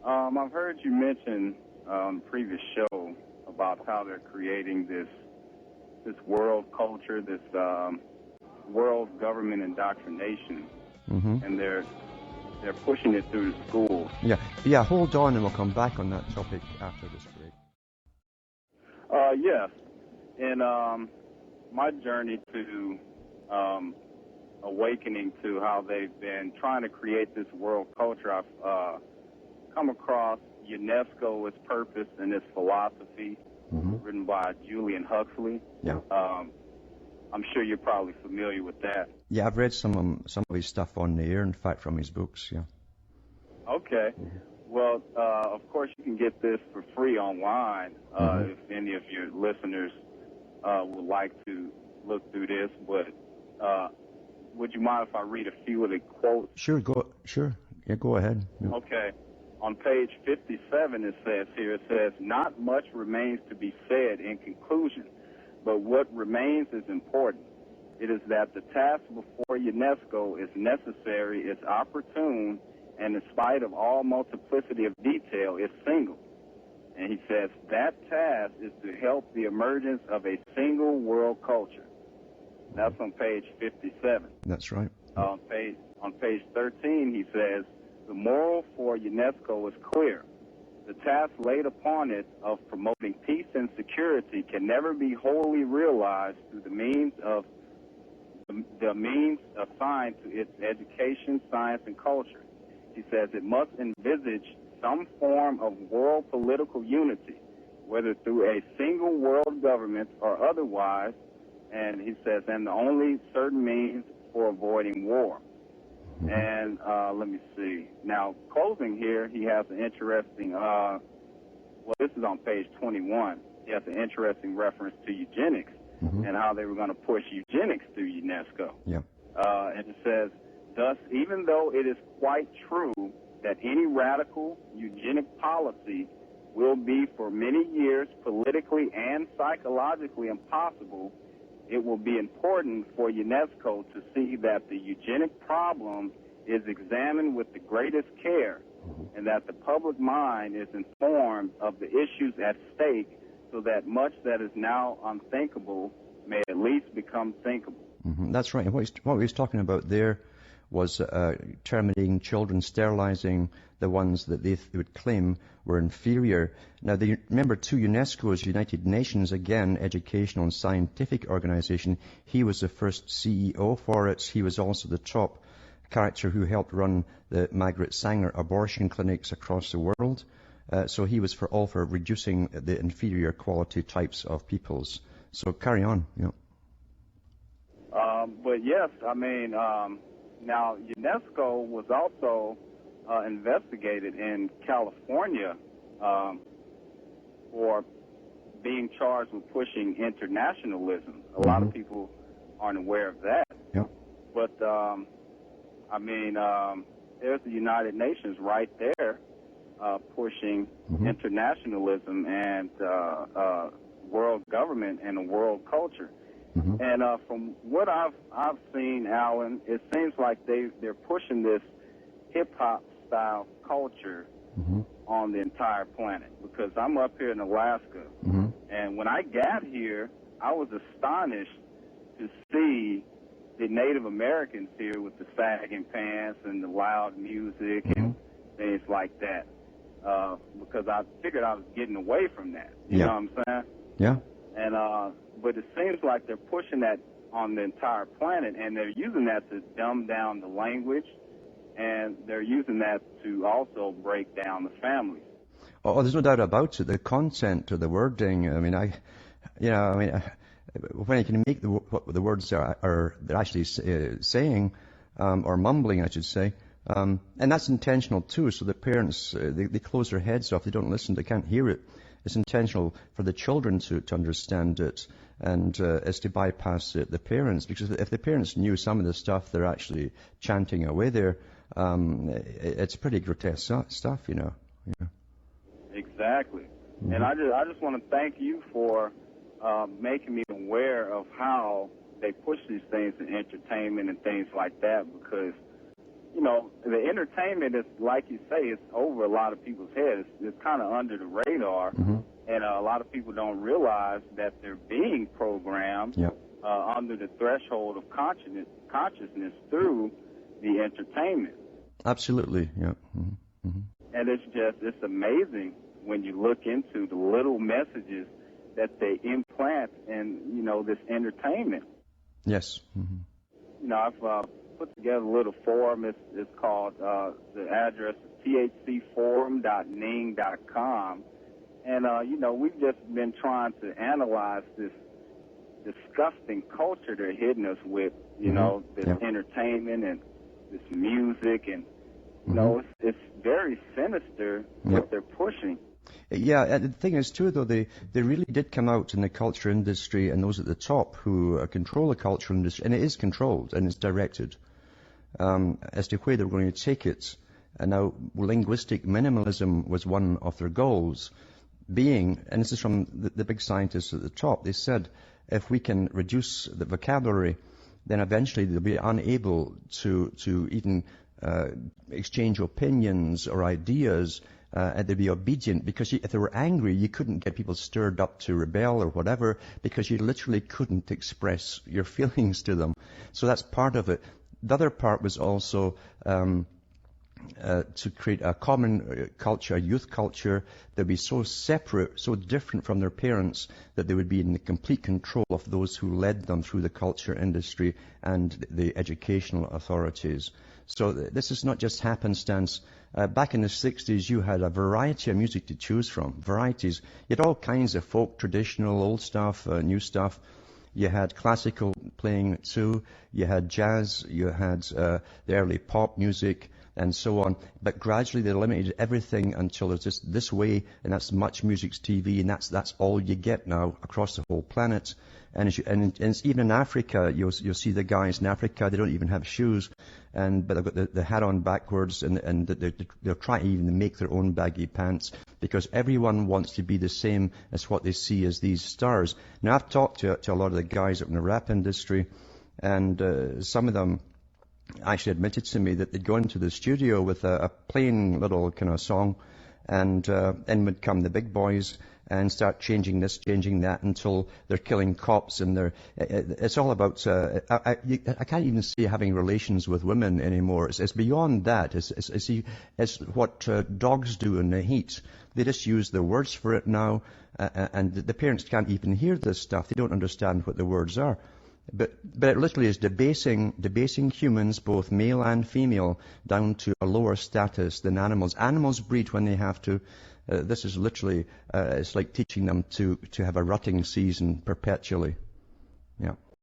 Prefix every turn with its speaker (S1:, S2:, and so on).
S1: I've heard you mention on the previous show about how they're creating this world culture, this world government indoctrination, and they're pushing it through the schools.
S2: Yeah. Hold on, and we'll come back on that topic after this break.
S1: Yes. In my journey to awakening to how they've been trying to create this world culture, I've come across UNESCO, its purpose, and its philosophy, written by Julian Huxley.
S2: Yeah.
S1: I'm sure you're probably familiar with that.
S2: Yeah, I've read some of his stuff on the air, in fact, from his books, yeah.
S1: Okay. Well, of course, you can get this for free online if any of your listeners would like to look through this. But would you mind if I read a few of the quotes?
S2: Sure. Yeah, go ahead. Yeah.
S1: Okay. On page 57, it says, not much remains to be said in conclusion, but what remains is important. It is that the task before UNESCO is necessary, is opportune, and in spite of all multiplicity of detail, is single. And he says that task is to help the emergence of a single world culture. That's on page 57.
S2: That's right.
S1: On page 13, he says, the moral for UNESCO is clear. The task laid upon it of promoting peace and security can never be wholly realized through the means assigned to its education, science, and culture. He says it must envisage some form of world political unity, whether through a single world government or otherwise, and he says, and the only certain means for avoiding war. And let me see. Now, closing here, he has an interesting, this is on page 21. He has an interesting reference to eugenics and how they were going to push eugenics through UNESCO.
S2: Yeah.
S1: And it says, thus, even though it is quite true that any radical eugenic policy will be for many years politically and psychologically impossible, it will be important for UNESCO to see that the eugenic problem is examined with the greatest care and that the public mind is informed of the issues at stake so that much that is now unthinkable may at least become thinkable.
S2: That's right. And what he was talking about there was terminating children, sterilizing the ones that they would claim were inferior. Now, remember, too, UNESCO is United Nations, again, educational and scientific organization. He was the first CEO for it. He was also the top character who helped run the Margaret Sanger abortion clinics across the world. So he was for reducing the inferior quality types of peoples. So carry on. Yeah.
S1: But yes, I mean, now UNESCO was also investigated in California for being charged with pushing internationalism. A lot of people aren't aware of that.
S2: Yeah.
S1: But, I mean, there's the United Nations right there pushing internationalism and world government and a world culture. And from what I've seen, Alan, it seems like they're pushing this hip-hop style culture on the entire planet, because I'm up here in Alaska, and when I got here, I was astonished to see the Native Americans here with the sagging pants and the loud music and things like that, because I figured I was getting away from that. You know what I'm saying?
S2: Yeah.
S1: And but it seems like they're pushing that on the entire planet, and they're using that to dumb down the language, and they're using that to also break down the families.
S2: Oh, there's no doubt about it. The content or the wording. I mean, when you can make what the words are they're actually saying or mumbling, I should say, and that's intentional too. So the parents they close their heads off. They don't listen. They can't hear it. It's intentional for the children to understand it, and is to bypass the parents, because if the parents knew some of the stuff they're actually chanting away there, it's pretty grotesque stuff, you know. Yeah.
S1: Exactly. And I just want to thank you for making me aware of how they push these things in entertainment and things like that, because, you know, the entertainment is, like you say, it's over a lot of people's heads. It's kind of under the radar, and a lot of people don't realize that they're being programmed under the threshold of consciousness through the entertainment.
S2: Absolutely, yeah.
S1: And it's amazing when you look into the little messages that they implant in, you know, this entertainment.
S2: Yes.
S1: You know, I've put together a little forum. It's called, the address is thcforum.ning.com. And, you know, we've just been trying to analyze this disgusting culture they're hitting us with, you know, this entertainment and this music. And, you know, it's very sinister what they're pushing.
S2: Yeah, and the thing is too, though, they really did come out in the culture industry and those at the top who control the culture industry, and it is controlled and it's directed as to where they're going to take it. And now, linguistic minimalism was one of their goals, being, and this is from the big scientists at the top, they said, if we can reduce the vocabulary, then eventually they'll be unable to even exchange opinions or ideas, and they'd be obedient, because if they were angry, you couldn't get people stirred up to rebel or whatever, because you literally couldn't express your feelings to them. So that's part of it. The other part was also to create a common culture, a youth culture that would be so separate, so different from their parents, that they would be in the complete control of those who led them through the culture industry and the educational authorities. So this is not just happenstance. Back in the 60s, you had a variety of music to choose from. Varieties. You had all kinds of folk, traditional, old stuff, new stuff. You had classical playing too. You had jazz. You had the early pop music and so on. But gradually they eliminated everything until there's just this way, and that's Much Music's TV, and that's all you get now across the whole planet. And it's even in Africa, you'll see the guys in Africa, they don't even have shoes, but they've got the hat on backwards, and they're trying to even make their own baggy pants, because everyone wants to be the same as what they see as these stars. Now, I've talked to a lot of the guys up in the rap industry, and some of them actually admitted to me that they'd go into the studio with a plain little kind of song, and in would come the big boys and start changing this, changing that, until they're killing cops, and it's all about, I can't even say having relations with women anymore. It's beyond that. It's what dogs do in the heat. They just use the words for it now, and the parents can't even hear this stuff. They don't understand what the words are. But it literally is debasing humans, both male and female, down to a lower status than animals. Animals breed when they have to. This is literally, it's like teaching them to have a rutting season perpetually. Yeah.